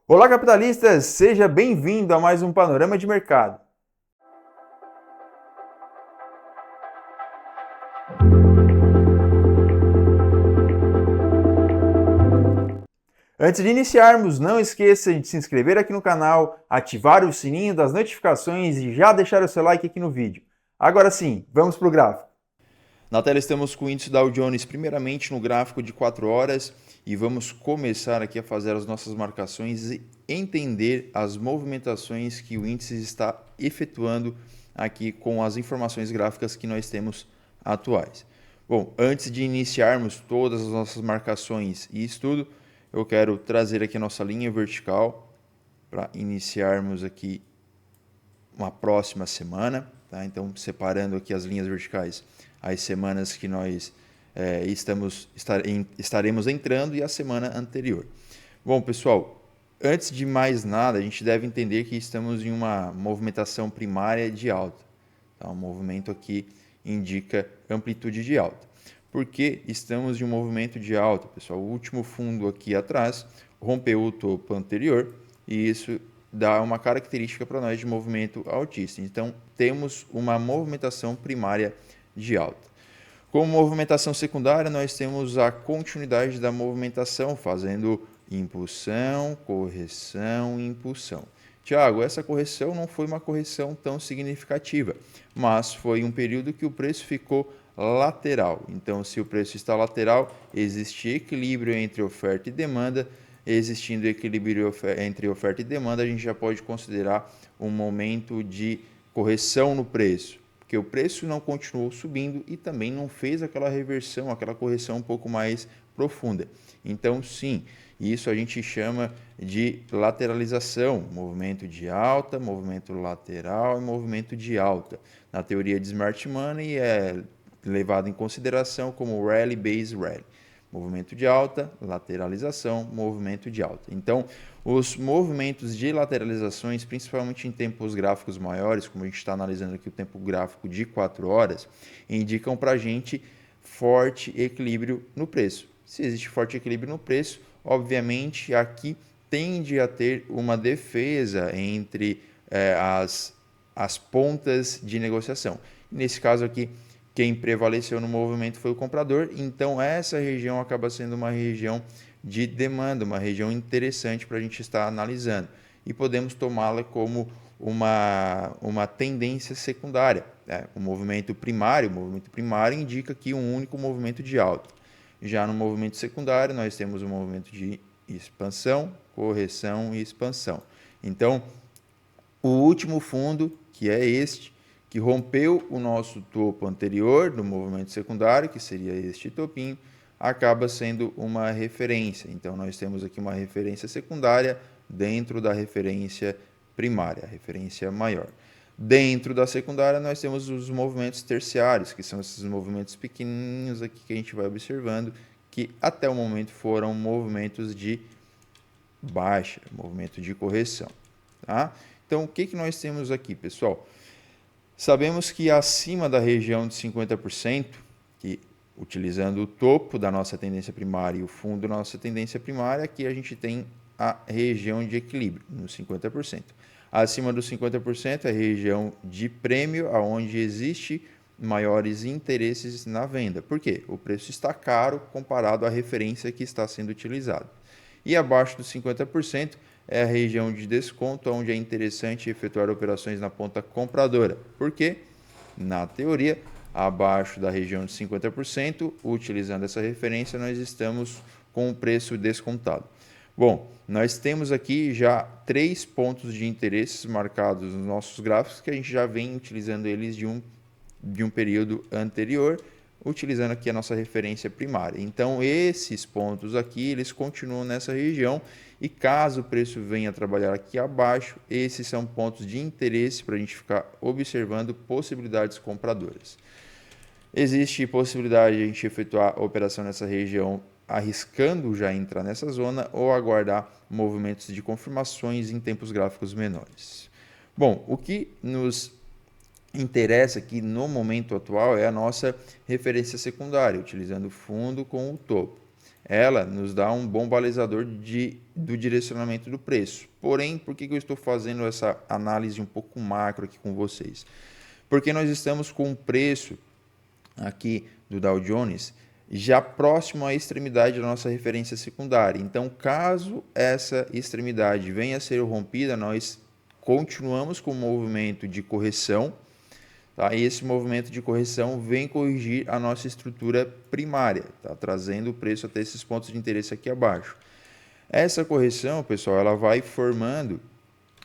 Olá, capitalistas! Seja bem-vindo a mais um Panorama de Mercado. Antes de iniciarmos, não esqueça de se inscrever aqui no canal, ativar o sininho das notificações e já deixar o seu like aqui no vídeo. Agora sim, vamos para o gráfico. Na tela estamos com o índice Dow Jones primeiramente no gráfico de 4 horas e vamos começar aqui a fazer as nossas marcações e entender as movimentações que o índice está efetuando aqui com as informações gráficas que nós temos atuais. Bom, antes de iniciarmos todas as nossas marcações e estudo, eu quero trazer aqui a nossa linha vertical para iniciarmos aqui uma próxima semana, tá? Então, separando aqui as linhas verticais, as semanas que nós estaremos entrando e a semana anterior. Bom, pessoal, antes de mais nada, a gente deve entender que estamos em uma movimentação primária de alta. Tá? O movimento aqui indica amplitude de alta. Por que estamos em um movimento de alta, pessoal? O último fundo aqui atrás rompeu o topo anterior e isso dá uma característica para nós de movimento altista. Então, temos uma movimentação primária de alta. Como movimentação secundária, nós temos a continuidade da movimentação, fazendo impulsão, correção, impulsão. Tiago, essa correção não foi uma correção tão significativa, mas foi um período que o preço ficou lateral. Então, se o preço está lateral, existe equilíbrio entre oferta e demanda. Existindo equilíbrio entre oferta e demanda, a gente já pode considerar um momento de correção no preço, porque o preço não continuou subindo e também não fez aquela reversão, aquela correção um pouco mais profunda. Então, sim, isso a gente chama de lateralização, movimento de alta, movimento lateral e movimento de alta. Na teoria de Smart Money é levado em consideração como Rally Base Rally. Movimento de alta, lateralização, movimento de alta. Então, os movimentos de lateralizações, principalmente em tempos gráficos maiores, como a gente está analisando aqui o tempo gráfico de 4 horas, indicam para a gente forte equilíbrio no preço. Se existe forte equilíbrio no preço, obviamente aqui tende a ter uma defesa entre as pontas de negociação. Nesse caso aqui, quem prevaleceu no movimento foi o comprador, então essa região acaba sendo uma região de demanda, uma região interessante para a gente estar analisando. E podemos tomá-la como uma tendência secundária. O movimento primário indica aqui um único movimento de alta. Já no movimento secundário, nós temos um movimento de expansão, correção e expansão. Então, o último fundo, que é este, que rompeu o nosso topo anterior do movimento secundário, que seria este topinho, acaba sendo uma referência. Então, nós temos aqui uma referência secundária dentro da referência primária, a referência maior. Dentro da secundária, nós temos os movimentos terciários, que são esses movimentos pequenininhos aqui que a gente vai observando, que até o momento foram movimentos de baixa, movimento de correção. Tá? Então, o que nós temos aqui, pessoal? Sabemos que acima da região de 50%, que utilizando o topo da nossa tendência primária e o fundo da nossa tendência primária, aqui a gente tem a região de equilíbrio, nos 50%. Acima dos 50% é a região de prêmio, onde existe maiores interesses na venda. Por quê? O preço está caro comparado à referência que está sendo utilizada. E abaixo dos 50% é a região de desconto, onde é interessante efetuar operações na ponta compradora. Por quê? Na teoria, abaixo da região de 50%, utilizando essa referência, nós estamos com o preço descontado. Bom, nós temos aqui já 3 pontos de interesse marcados nos nossos gráficos, que a gente já vem utilizando eles de um período anterior, utilizando aqui a nossa referência primária. Então, esses pontos aqui, eles continuam nessa região e caso o preço venha a trabalhar aqui abaixo, esses são pontos de interesse para a gente ficar observando possibilidades compradoras. Existe possibilidade de a gente efetuar a operação nessa região arriscando já entrar nessa zona ou aguardar movimentos de confirmações em tempos gráficos menores. Bom, o que nos interessa aqui no momento atual é a nossa referência secundária, utilizando o fundo com o topo. ela nos dá um bom balizador do direcionamento do preço. Porém, por que eu estou fazendo essa análise um pouco macro aqui com vocês? Porque nós estamos com um preço aqui do Dow Jones já próximo à extremidade da nossa referência secundária. Então, caso essa extremidade venha a ser rompida, nós continuamos com o movimento de correção, tá? E esse movimento de correção vem corrigir a nossa estrutura primária, tá? Trazendo o preço até esses pontos de interesse aqui abaixo. Essa correção, pessoal, ela vai formando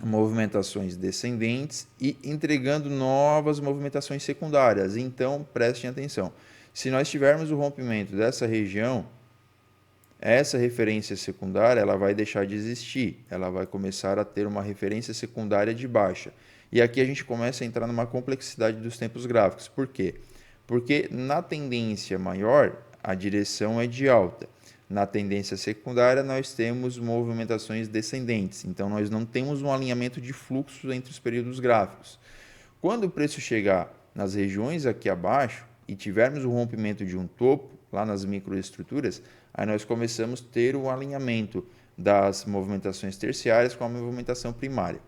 movimentações descendentes e entregando novas movimentações secundárias. Então, prestem atenção. Se nós tivermos o rompimento dessa região, essa referência secundária ela vai deixar de existir. Ela vai começar a ter uma referência secundária de baixa. E aqui a gente começa a entrar numa complexidade dos tempos gráficos. Por quê? Porque na tendência maior, a direção é de alta. Na tendência secundária, nós temos movimentações descendentes. Então, nós não temos um alinhamento de fluxo entre os períodos gráficos. Quando o preço chegar nas regiões aqui abaixo e tivermos o rompimento de um topo, lá nas microestruturas, aí nós começamos a ter um alinhamento das movimentações terciárias com a movimentação primária.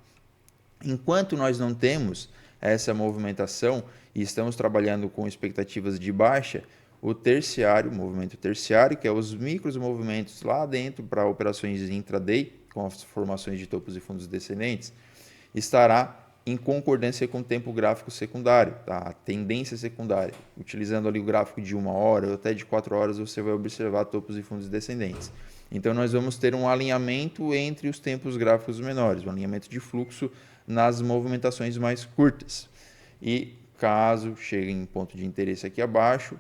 Enquanto nós não temos essa movimentação e estamos trabalhando com expectativas de baixa, o terciário, o movimento terciário, que é os micros movimentos lá dentro para operações intraday, com as formações de topos e fundos descendentes, estará em concordância com o tempo gráfico secundário, tá? A tendência secundária. Utilizando ali o gráfico de 1 hora ou até de 4 horas, você vai observar topos e fundos descendentes. Então, nós vamos ter um alinhamento entre os tempos gráficos menores, um alinhamento de fluxo nas movimentações mais curtas. E caso chegue em ponto de interesse aqui abaixo,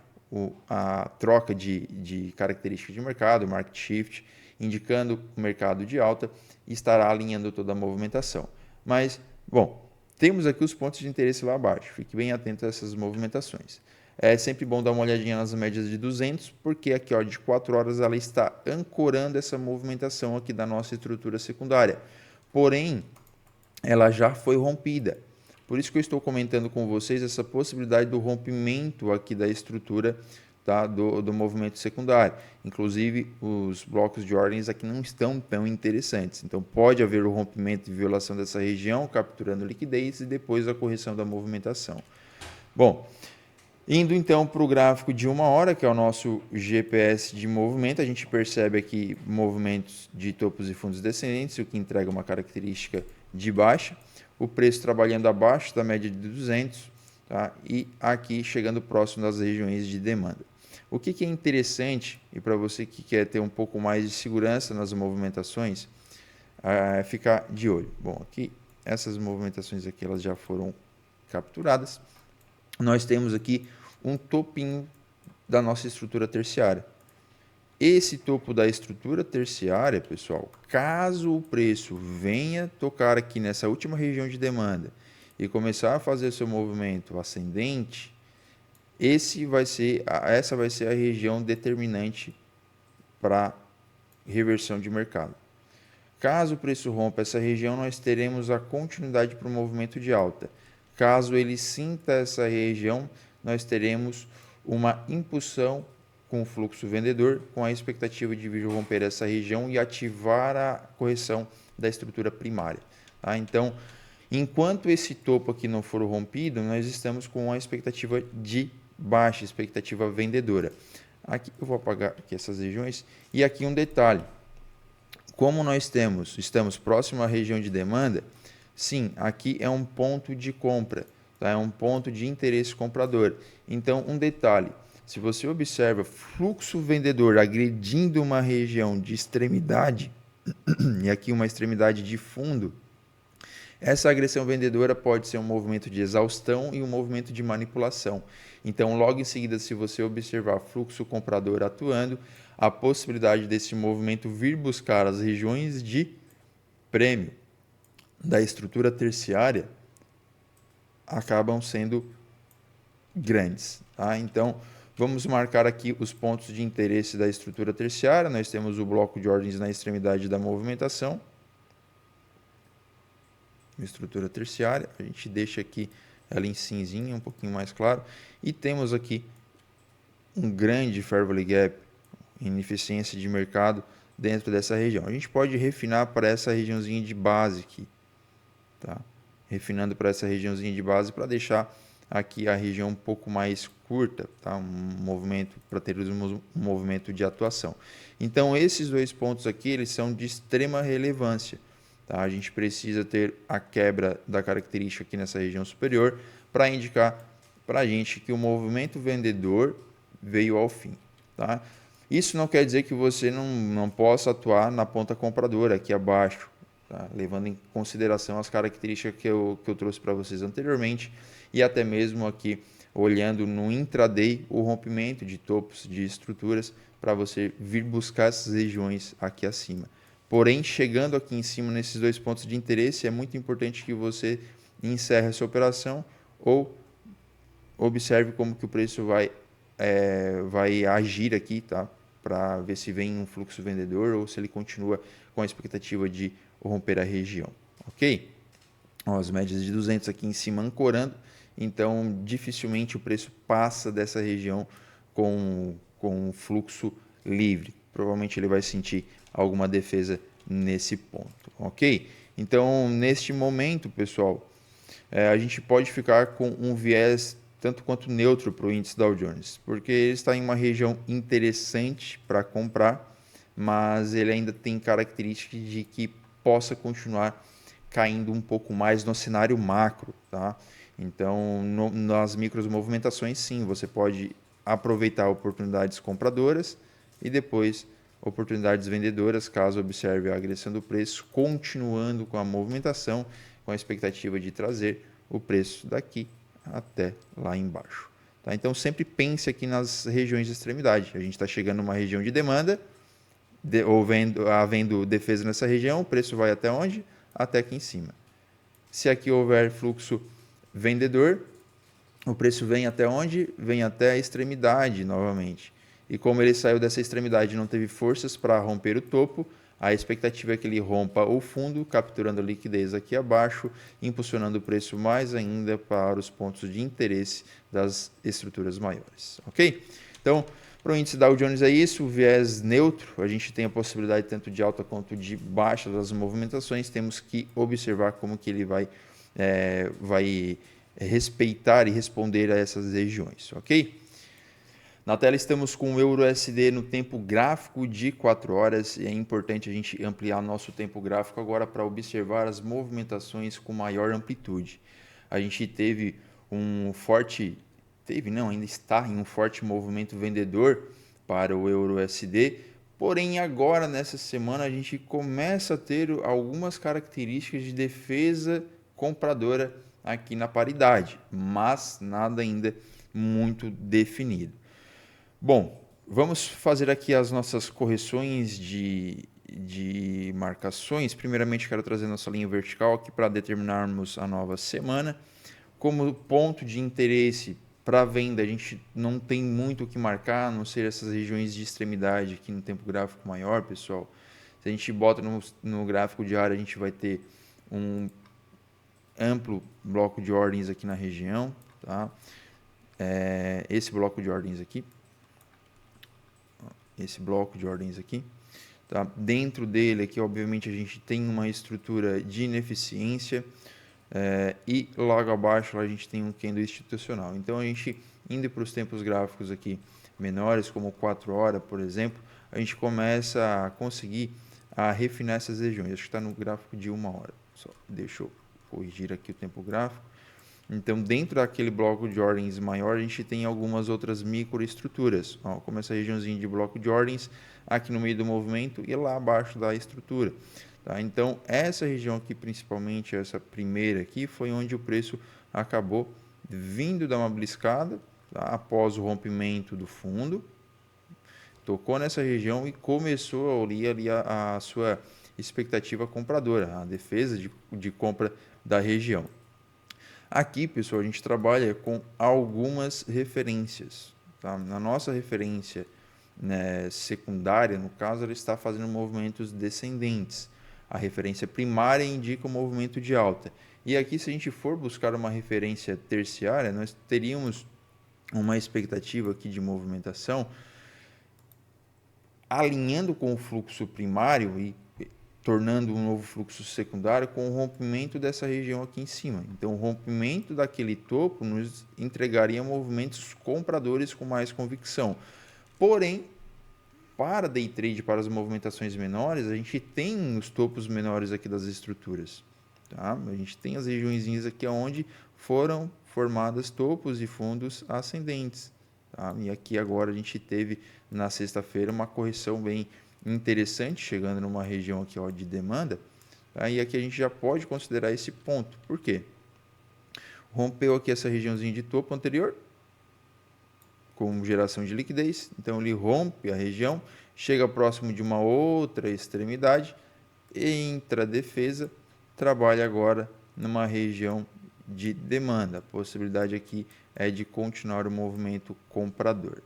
a troca de características de mercado, market shift, indicando o mercado de alta, estará alinhando toda a movimentação. Mas, bom, temos aqui os pontos de interesse lá abaixo. Fique bem atento a essas movimentações. É sempre bom dar uma olhadinha nas médias de 200, porque aqui ó, de 4 horas ela está ancorando essa movimentação aqui da nossa estrutura secundária. Porém, ela já foi rompida. Por isso que eu estou comentando com vocês essa possibilidade do rompimento aqui da estrutura, tá, do movimento secundário. Inclusive, os blocos de ordens aqui não estão tão interessantes. Então, pode haver o rompimento e violação dessa região, capturando liquidez e depois a correção da movimentação. Bom, indo então para o gráfico de 1 hora, que é o nosso GPS de movimento, a gente percebe aqui movimentos de topos e fundos descendentes, o que entrega uma característica de baixa. O preço trabalhando abaixo da média de 200, tá? E aqui chegando próximo das regiões de demanda. O que é interessante, e para você que quer ter um pouco mais de segurança nas movimentações, ficar de olho. Bom, aqui essas movimentações aqui elas já foram capturadas. Nós temos aqui um topinho da nossa estrutura terciária. Esse topo da estrutura terciária, pessoal, caso o preço venha tocar aqui nessa última região de demanda e começar a fazer seu movimento ascendente, essa vai ser a região determinante para reversão de mercado. Caso o preço rompa essa região, nós teremos a continuidade para o movimento de alta. Caso ele sinta essa região, nós teremos uma impulsão com o fluxo vendedor, com a expectativa de vir romper essa região e ativar a correção da estrutura primária. Tá? Então, enquanto esse topo aqui não for rompido, nós estamos com a expectativa de baixa, expectativa vendedora. Aqui eu vou apagar aqui essas regiões. E aqui um detalhe. Como nós estamos próximo à região de demanda, sim, aqui é um ponto de compra, tá? É um ponto de interesse comprador. Então, um detalhe, se você observa fluxo vendedor agredindo uma região de extremidade, e aqui uma extremidade de fundo, essa agressão vendedora pode ser um movimento de exaustão e um movimento de manipulação. Então, logo em seguida, se você observar fluxo comprador atuando, a possibilidade desse movimento vir buscar as regiões de prêmio da estrutura terciária acabam sendo grandes. Tá? Então, vamos marcar aqui os pontos de interesse da estrutura terciária. Nós temos o bloco de ordens na extremidade da movimentação. Estrutura terciária, a gente deixa aqui ela em cinzinha, um pouquinho mais claro. E temos aqui um grande fair value gap, ineficiência de mercado dentro dessa região. A gente pode refinar para essa regiãozinha de base aqui, tá? Refinando para essa regiãozinha de base para deixar aqui a região um pouco mais curta, tá? Um movimento para ter um movimento de atuação. Então esses dois pontos aqui eles são de extrema relevância, tá? A gente precisa ter a quebra da característica aqui nessa região superior para indicar para a gente que o movimento vendedor veio ao fim, tá? Isso não quer dizer que você não possa atuar na ponta compradora aqui abaixo, tá? Levando em consideração as características que eu trouxe para vocês anteriormente e até mesmo aqui olhando no intraday o rompimento de topos de estruturas para você vir buscar essas regiões aqui acima. Porém, chegando aqui em cima nesses dois pontos de interesse, é muito importante que você encerre essa operação ou observe como que o preço vai agir aqui, tá? Para ver se vem um fluxo vendedor ou se ele continua com a expectativa de romper a região, ok? Ó, as médias de 200 aqui em cima ancorando, então dificilmente o preço passa dessa região com fluxo livre. Provavelmente ele vai sentir alguma defesa nesse ponto, ok? Então, neste momento, pessoal, a gente pode ficar com um viés tanto quanto neutro para o índice Dow Jones, porque ele está em uma região interessante para comprar, mas ele ainda tem características de que possa continuar caindo um pouco mais no cenário macro, tá? Então, nas micros movimentações, sim, você pode aproveitar oportunidades compradoras e depois oportunidades vendedoras, caso observe a agressão do preço, continuando com a movimentação, com a expectativa de trazer o preço daqui até lá embaixo. Tá? Então, sempre pense aqui nas regiões de extremidade. A gente está chegando numa região de demanda, havendo defesa nessa região, o preço vai até onde? Até aqui em cima. Se aqui houver fluxo vendedor, o preço vem até onde? Vem até a extremidade novamente. E como ele saiu dessa extremidade e não teve forças para romper o topo, a expectativa é que ele rompa o fundo, capturando a liquidez aqui abaixo, impulsionando o preço mais ainda para os pontos de interesse das estruturas maiores. Ok? Então, para o índice Dow Jones é isso, o viés neutro, a gente tem a possibilidade tanto de alta quanto de baixa das movimentações, temos que observar como que ele vai respeitar e responder a essas regiões, ok? Na tela estamos com o EURUSD no tempo gráfico de 4 horas e é importante a gente ampliar nosso tempo gráfico agora para observar as movimentações com maior amplitude. A gente teve ainda está em um forte movimento vendedor para o EURUSD, porém agora nessa semana a gente começa a ter algumas características de defesa compradora aqui na paridade, mas nada ainda muito definido. Bom, vamos fazer aqui as nossas correções de marcações. Primeiramente, quero trazer nossa linha vertical aqui para determinarmos a nova semana. Como ponto de interesse para venda, a gente não tem muito o que marcar, a não ser essas regiões de extremidade aqui no tempo gráfico maior, pessoal. Se a gente bota no gráfico diário, a gente vai ter um amplo bloco de ordens aqui na região, tá? Esse bloco de ordens aqui. Esse bloco de ordens aqui. Tá? Dentro dele aqui, obviamente, a gente tem uma estrutura de ineficiência e logo abaixo a gente tem um candle institucional. Então, a gente indo para os tempos gráficos aqui menores, como 4 horas, por exemplo, a gente começa a conseguir refinar essas regiões. Acho que está no gráfico de 1 hora. Só deixa eu corrigir aqui o tempo gráfico. Então, dentro daquele bloco de ordens maior, a gente tem algumas outras microestruturas, como essa regiãozinha de bloco de ordens aqui no meio do movimento e lá abaixo da estrutura. Tá? Então, essa região aqui, principalmente essa primeira aqui, foi onde o preço acabou vindo dar uma beliscada, tá? Após o rompimento do fundo, tocou nessa região e começou ali a sua expectativa compradora, a defesa de compra da região. Aqui, pessoal, a gente trabalha com algumas referências. Tá? Na nossa referência secundária, no caso, ela está fazendo movimentos descendentes. A referência primária indica um movimento de alta. E aqui, se a gente for buscar uma referência terciária, nós teríamos uma expectativa aqui de movimentação alinhando com o fluxo primário e tornando um novo fluxo secundário com o rompimento dessa região aqui em cima. Então, o rompimento daquele topo nos entregaria movimentos compradores com mais convicção. Porém, para day trade, para as movimentações menores, a gente tem os topos menores aqui das estruturas. Tá? A gente tem as regiões aqui onde foram formadas topos e fundos ascendentes. Tá? E aqui agora a gente teve na sexta-feira uma correção bem interessante, chegando numa região aqui ó, de demanda. Tá? E aqui a gente já pode considerar esse ponto. Por quê? Rompeu aqui essa regiãozinha de topo anterior, com geração de liquidez, então ele rompe a região, chega próximo de uma outra extremidade, entra a defesa, trabalha agora numa região de demanda. A possibilidade aqui é de continuar o movimento comprador.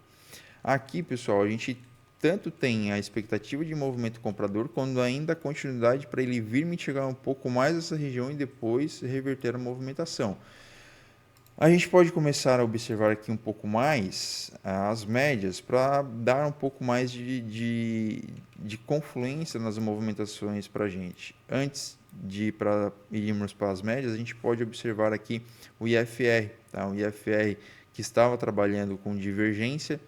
Aqui, pessoal, a gente tanto tem a expectativa de movimento comprador, quanto ainda a continuidade para ele vir mitigar um pouco mais essa região e depois reverter a movimentação. A gente pode começar a observar aqui um pouco mais as médias para dar um pouco mais de confluência nas movimentações para a gente. Antes de irmos para as médias, a gente pode observar aqui o IFR. Tá? O IFR que estava trabalhando com divergência,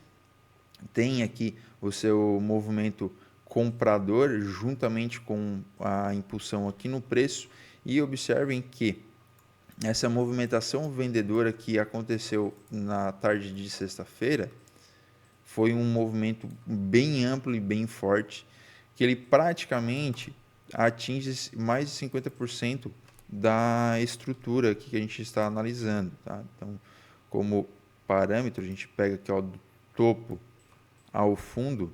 tem aqui o seu movimento comprador juntamente com a impulsão aqui no preço, e observem que essa movimentação vendedora que aconteceu na tarde de sexta-feira foi um movimento bem amplo e bem forte, que ele praticamente atinge mais de 50% da estrutura que a gente está analisando. Tá? Então, como parâmetro, a gente pega aqui ó, do topo ao fundo,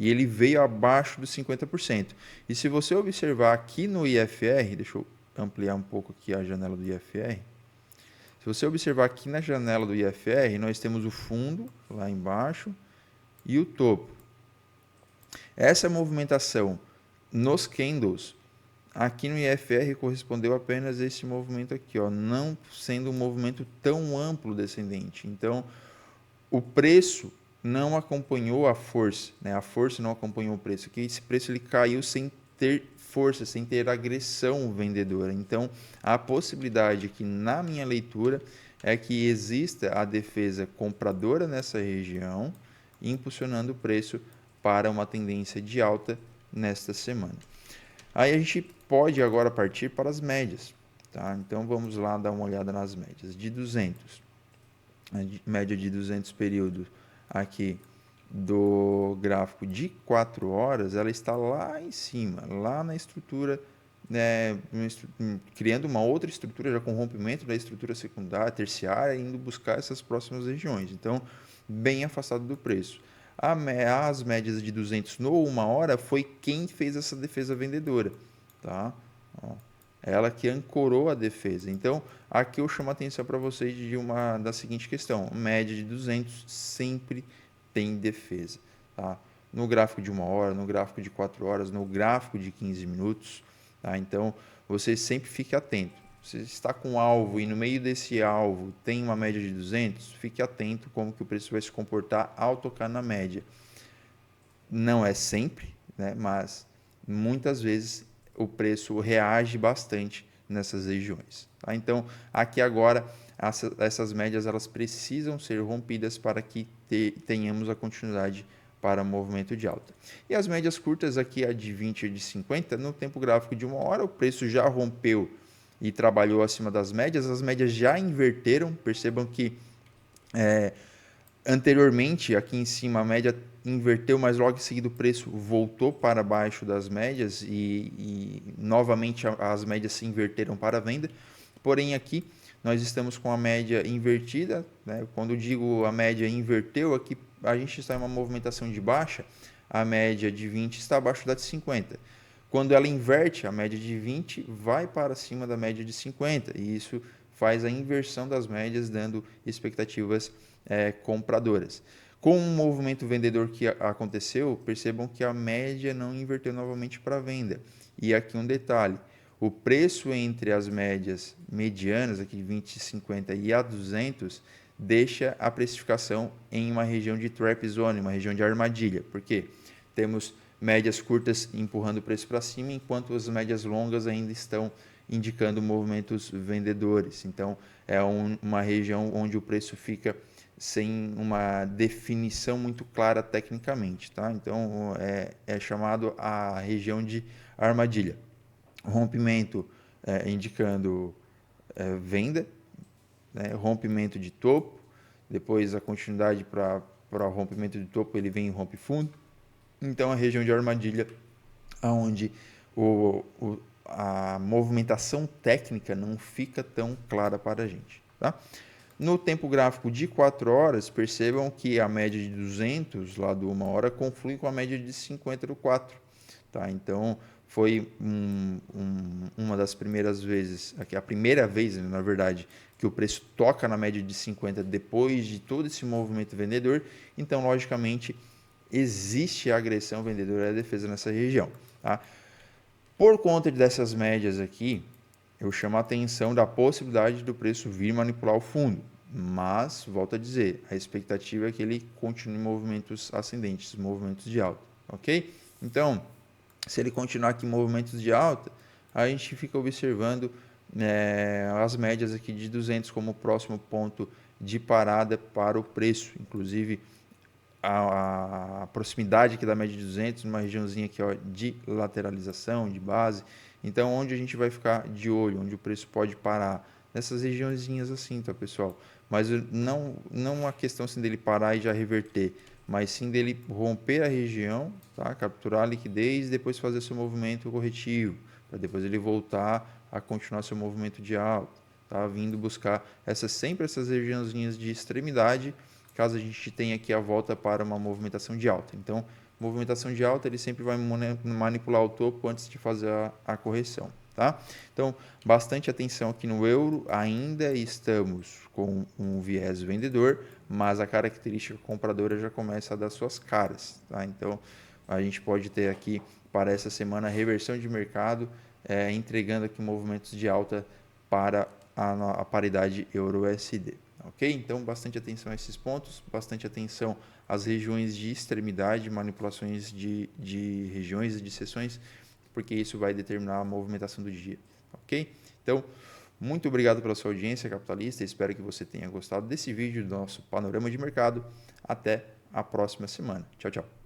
e ele veio abaixo dos 50%. E se você observar aqui no IFR, deixa eu ampliar um pouco aqui a janela do IFR. Se você observar aqui na janela do IFR, nós temos o fundo lá embaixo e o topo. Essa movimentação nos candles aqui no IFR correspondeu apenas a esse movimento aqui, ó, não sendo um movimento tão amplo descendente. Então, o preço não acompanhou a força, né? A força não acompanhou o preço. Aqui esse preço ele caiu sem ter força, sem ter agressão vendedora. Então, a possibilidade aqui na minha leitura é que exista a defesa compradora nessa região, impulsionando o preço para uma tendência de alta nesta semana. Aí a gente pode agora partir para as médias. Tá? Então, vamos lá dar uma olhada nas médias. De 200, a média de 200 períodos aqui do gráfico de 4 horas, ela está lá em cima, lá na estrutura, né, criando uma outra estrutura, já com rompimento da estrutura secundária, terciária, indo buscar essas próximas regiões. Então, bem afastado do preço. As médias de 200 no 1 hora foi quem fez essa defesa vendedora. Tá? Ó, ela que ancorou a defesa. Então, aqui eu chamo a atenção para vocês da seguinte questão. Média de 200 sempre tem defesa. Tá? No gráfico de 1 hora, no gráfico de 4 horas, no gráfico de 15 minutos. Tá? Então, você sempre fique atento. Você está com um alvo e no meio desse alvo tem uma média de 200, fique atento como que o preço vai se comportar ao tocar na média. Não é sempre, né? Mas muitas vezes o preço reage bastante nessas regiões. Tá? Então, aqui agora, essas médias elas precisam ser rompidas para que tenhamos a continuidade para movimento de alta. E as médias curtas aqui, a de 20 e a de 50, no tempo gráfico de 1 hora, o preço já rompeu e trabalhou acima das médias, as médias já inverteram, percebam que anteriormente, aqui em cima, a média inverteu, mas logo em seguida o preço voltou para baixo das médias e novamente as médias se inverteram para a venda. Porém, aqui nós estamos com a média invertida. Né? Quando eu digo a média inverteu, aqui a gente está em uma movimentação de baixa, a média de 20 está abaixo da de 50. Quando ela inverte, a média de 20 vai para cima da média de 50, e isso faz a inversão das médias, dando expectativas compradoras. Com o movimento vendedor que aconteceu, percebam que a média não inverteu novamente para venda. E aqui um detalhe, o preço entre as médias medianas, aqui 20, 50 e a 200, deixa a precificação em uma região de trap zone, uma região de armadilha. Por quê? temos médias curtas empurrando o preço para cima, enquanto as médias longas ainda estão indicando movimentos vendedores. Então, é uma região onde o preço fica sem uma definição muito clara tecnicamente, tá? Então, é chamado a região de armadilha. Rompimento indicando venda, né? Rompimento de topo, depois a continuidade para o rompimento de topo, ele vem e rompe fundo. Então, a região de armadilha, onde a movimentação técnica não fica tão clara para a gente. Tá? No tempo gráfico de 4 horas, percebam que a média de 200 lá do 1 hora conflui com a média de 50 do 4. Tá? Então, foi uma das primeiras vezes, a primeira vez, na verdade, que o preço toca na média de 50 depois de todo esse movimento vendedor. Então, logicamente, existe agressão vendedora e defesa nessa região. Tá? Por conta dessas médias aqui, eu chamo a atenção da possibilidade do preço vir manipular o fundo. Mas, volto a dizer, a expectativa é que ele continue movimentos ascendentes, movimentos de alta. Ok? Então, se ele continuar aqui em movimentos de alta, a gente fica observando as médias aqui de 200 como próximo ponto de parada para o preço. Inclusive, a proximidade aqui da média de 200, numa regiãozinha aqui ó, de lateralização, de base. Então, onde a gente vai ficar de olho, onde o preço pode parar? Nessas regiõezinhas assim, tá, pessoal? Mas não a questão assim, dele parar e já reverter, mas sim dele romper a região, tá? Capturar a liquidez e depois fazer seu movimento corretivo, para depois ele voltar a continuar seu movimento de alta, tá? Vindo buscar sempre essas regiãozinhas de extremidade, caso a gente tenha aqui a volta para uma movimentação de alta. Então, movimentação de alta, ele sempre vai manipular o topo antes de fazer a correção. Tá? Então, bastante atenção aqui no euro, ainda estamos com um viés vendedor, mas a característica compradora já começa a dar suas caras. Tá? Então, a gente pode ter aqui para essa semana a reversão de mercado, entregando aqui movimentos de alta para a paridade euro-USD. Ok? Então, bastante atenção a esses pontos, bastante atenção às regiões de extremidade, manipulações de regiões e de seções, porque isso vai determinar a movimentação do dia. Ok? Então, muito obrigado pela sua audiência, capitalista. Espero que você tenha gostado desse vídeo do nosso panorama de mercado. Até a próxima semana. Tchau, tchau.